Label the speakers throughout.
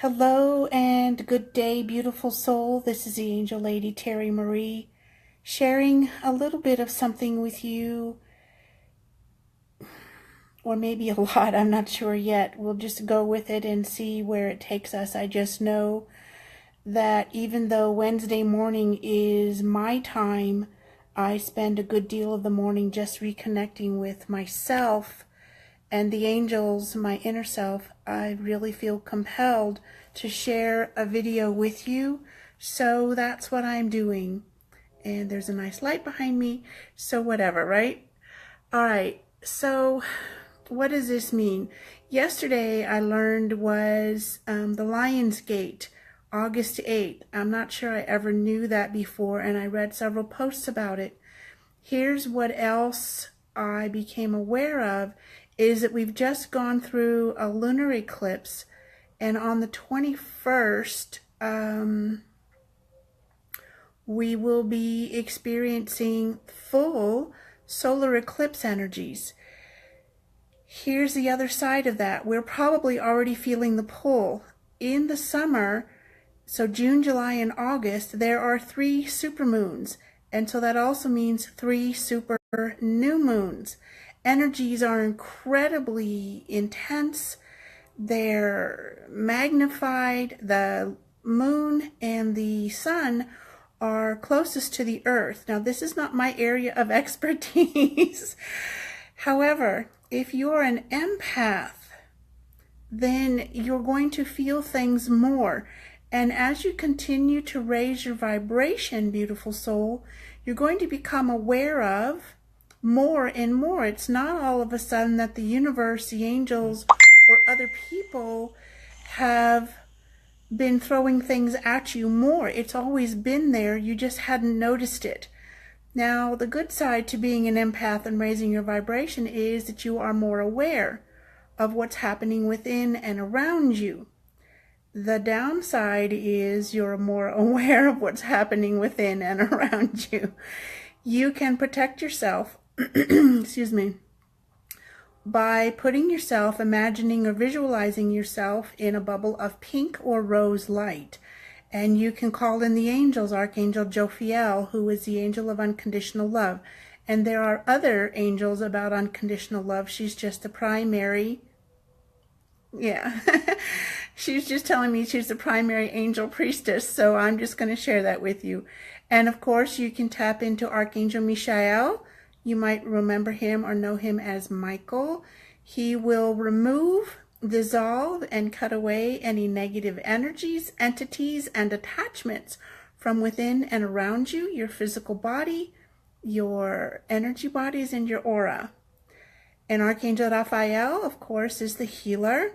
Speaker 1: Hello and good day, beautiful soul. This is the Angel Lady Terry Marie, sharing a little bit of something with you, or maybe a lot, I'm not sure yet. We'll just go with it and see where it takes us. I just know that even though Wednesday morning is my time, I spend a good deal of the morning just reconnecting with myself and the angels, my inner self. I really feel compelled to share a video with you, so that's what I'm doing. And there's a nice light behind me, so whatever, right? All right, so what does this mean? Yesterday I learned was the Lion's Gate, August 8th. I'm not sure I ever knew that before, and I read several posts about it. Here's what else I became aware of, is that we've just gone through a lunar eclipse, and on the 21st, we will be experiencing full solar eclipse energies. Here's the other side of that. We're probably already feeling the pull. In the summer, so June, July, and August, there are 3 supermoons, and so that also means 3 super new moons. Energies are incredibly intense. They're magnified. The moon and the sun are closest to the earth. Now, this is not my area of expertise. However, if you're an empath, then you're going to feel things more. And as you continue to raise your vibration, beautiful soul, you're going to become aware of more and more. It's not all of a sudden that the universe, the angels, or other people have been throwing things at you more. It's always been there. You just hadn't noticed it. Now, the good side to being an empath and raising your vibration is that you are more aware of what's happening within and around you. The downside is you're more aware of what's happening within and around you. You can protect yourself, excuse me, by putting yourself, imagining or visualizing yourself in a bubble of pink or rose light. And you can call in the angels, Archangel Jophiel, who is the angel of unconditional love. And there are other angels about unconditional love. She's just the primary, she's just telling me she's the primary angel priestess, so I'm just going to share that with you. And of course, you can tap into Archangel Michael. You might remember him or know him as Michael. He will remove, dissolve, and cut away any negative energies, entities, and attachments from within and around you, your physical body, your energy bodies, and your aura. And Archangel Raphael, of course, is the healer.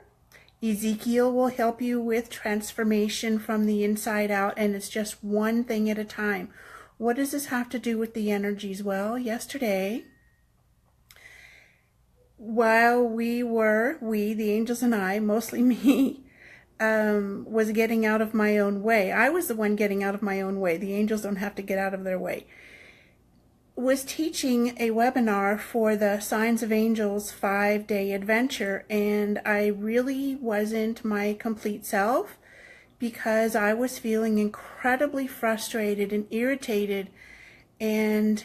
Speaker 1: Ezekiel will help you with transformation from the inside out, and it's just one thing at a time. What does this have to do with the energies? Well, yesterday, while we, the angels and I, mostly me, was getting out of my own way. I was the one getting out of my own way. The angels don't have to get out of their way. Was teaching a webinar for the Signs of Angels 5-day adventure, and I really wasn't my complete self because I was feeling incredibly frustrated and irritated. And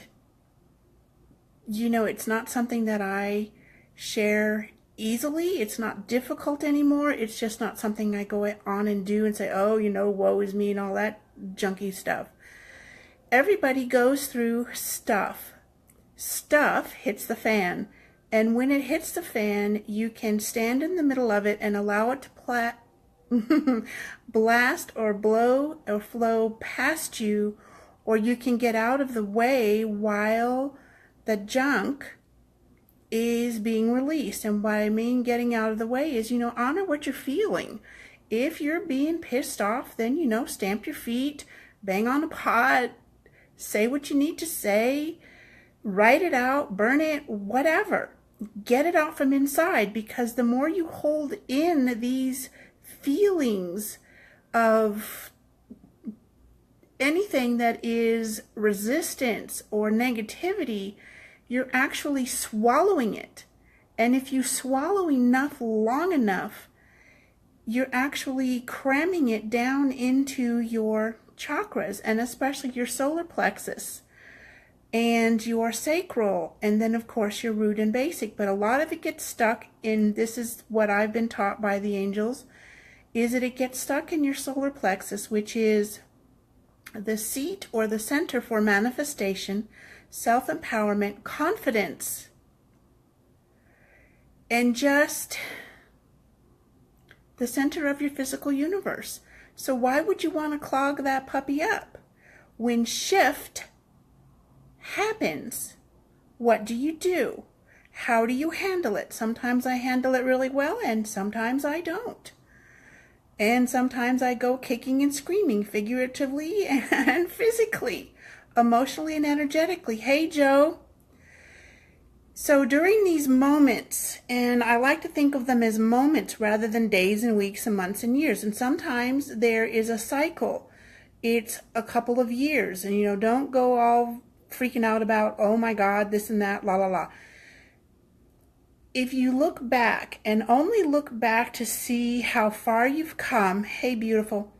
Speaker 1: you know, it's not something that I share easily. It's not difficult anymore. It's just not something I go on and do and say, oh, you know, woe is me and all that junky stuff. Everybody goes through stuff. Stuff hits the fan. And when it hits the fan, you can stand in the middle of it and allow it to blast or blow or flow past you, or you can get out of the way while the junk is being released. And what I mean getting out of the way is, you know, honor what you're feeling. If you're being pissed off, then, you know, stamp your feet, bang on a pot, say what you need to say, write it out, burn it, whatever. Get it out from inside, because the more you hold in these feelings of anything that is resistance or negativity, you're actually swallowing it. And if you swallow enough long enough, you're actually cramming it down into your chakras, and especially your solar plexus and your sacral, and then of course your root and basic. But a lot of it gets stuck in, this is what I've been taught by the angels, is that it gets stuck in your solar plexus, which is the seat or the center for manifestation, self-empowerment, confidence, and just the center of your physical universe. So why would you want to clog that puppy up? When shift happens, what do you do? How do you handle it? Sometimes I handle it really well, and sometimes I don't. And sometimes I go kicking and screaming, figuratively and physically, emotionally and energetically. Hey, Joe. So during these moments, and I like to think of them as moments rather than days and weeks and months and years. And sometimes there is a cycle. It's a couple of years. And, don't go all freaking out about, oh my God, this and that, la la la. If you look back and only look back to see how far you've come, hey beautiful,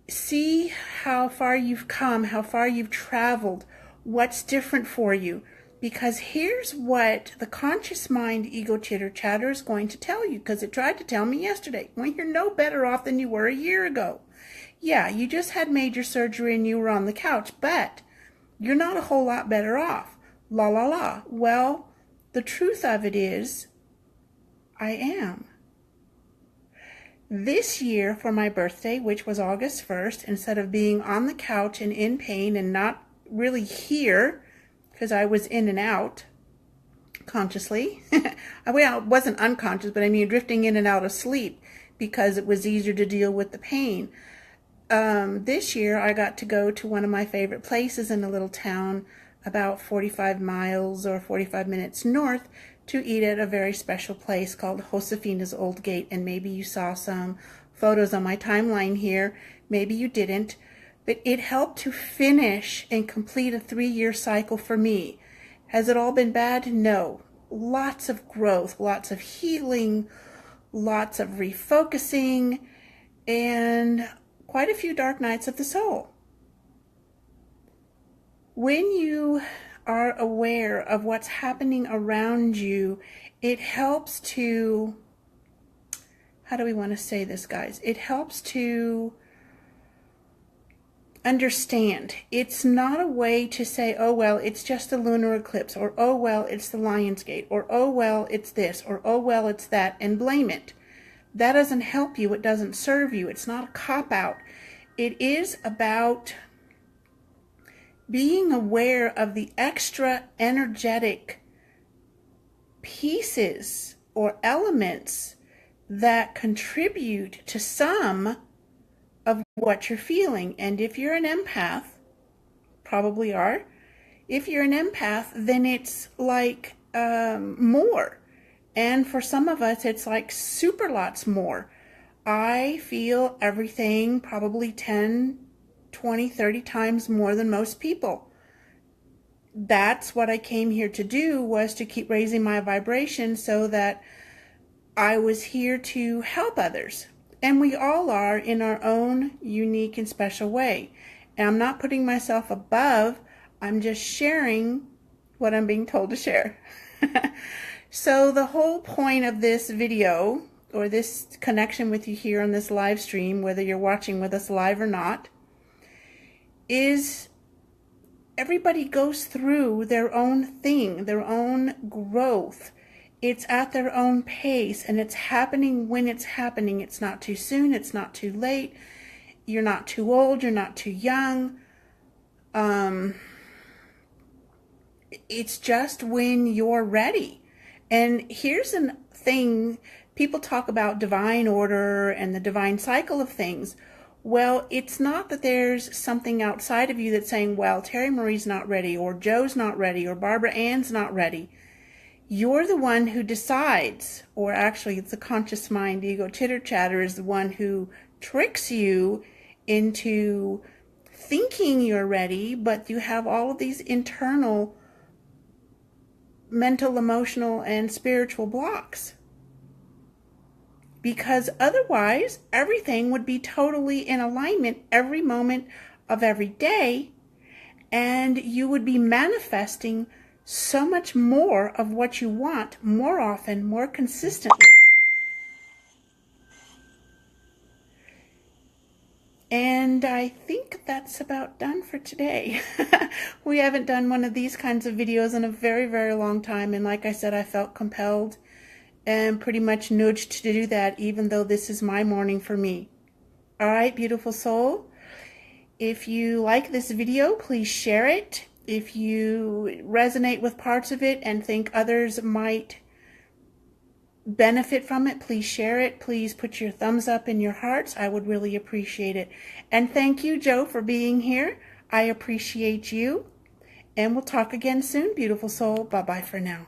Speaker 1: see how far you've come, how far you've traveled, what's different for you. Because here's what the conscious mind ego chitter chatter is going to tell you, because it tried to tell me yesterday. Well, you're no better off than you were a year ago. Yeah, you just had major surgery and you were on the couch, but you're not a whole lot better off. La la la. Well, the truth of it is, I am. This year for my birthday, which was August 1st, instead of being on the couch and in pain and not really here, because I was in and out consciously. Well, I wasn't unconscious, but I mean drifting in and out of sleep because it was easier to deal with the pain. This year I got to go to one of my favorite places in a little town about 45 miles or 45 minutes north to eat at a very special place called Josefina's Old Gate. And maybe you saw some photos on my timeline here. Maybe you didn't. But it helped to finish and complete a 3-year cycle for me. Has it all been bad? No. Lots of growth, lots of healing, lots of refocusing, and quite a few dark nights of the soul. When you are aware of what's happening around you, it helps to, how do we want to say this, guys? It helps to understand. It's not a way to say, oh, well, it's just a lunar eclipse, or oh, well, it's the Lion's Gate, or oh, well, it's this, or oh, well, it's that, and blame it. That doesn't help you. It doesn't serve you. It's not a cop-out. It is about being aware of the extra energetic pieces or elements that contribute to some of what you're feeling. And if you're an empath, probably are, if you're an empath, then it's like more. And for some of us, it's like super lots more. I feel everything probably 10, 20, 30 times more than most people. That's what I came here to do, was to keep raising my vibration so that I was here to help others. And we all are in our own unique and special way. And I'm not putting myself above, I'm just sharing what I'm being told to share. So the whole point of this video, or this connection with you here on this live stream, whether you're watching with us live or not, is everybody goes through their own thing, their own growth. It's at their own pace, and it's happening when it's happening. It's not too soon, it's not too late, you're not too old, you're not too young. It's just when you're ready. And here's a thing, people talk about divine order and the divine cycle of things. Well, it's not that there's something outside of you that's saying, well, Terry Marie's not ready, or Joe's not ready, or Barbara Ann's not ready. You're the one who decides, or actually it's the conscious mind, ego chitter chatter is the one who tricks you into thinking you're ready, but you have all of these internal mental, emotional, and spiritual blocks. because otherwise everything would be totally in alignment every moment of every day, and you would be manifesting so much more of what you want more often, more consistently. And I think that's about done for today. We haven't done one of these kinds of videos in a very, very long time, and like I said, I felt compelled and pretty much nudged to do that, even though this is my morning for me. All right, beautiful soul. If you like this video, please share it. If you resonate with parts of it and think others might benefit from it, please share it. Please put your thumbs up in your hearts. I would really appreciate it. And thank you, Joe, for being here. I appreciate you. And we'll talk again soon, beautiful soul. Bye-bye for now.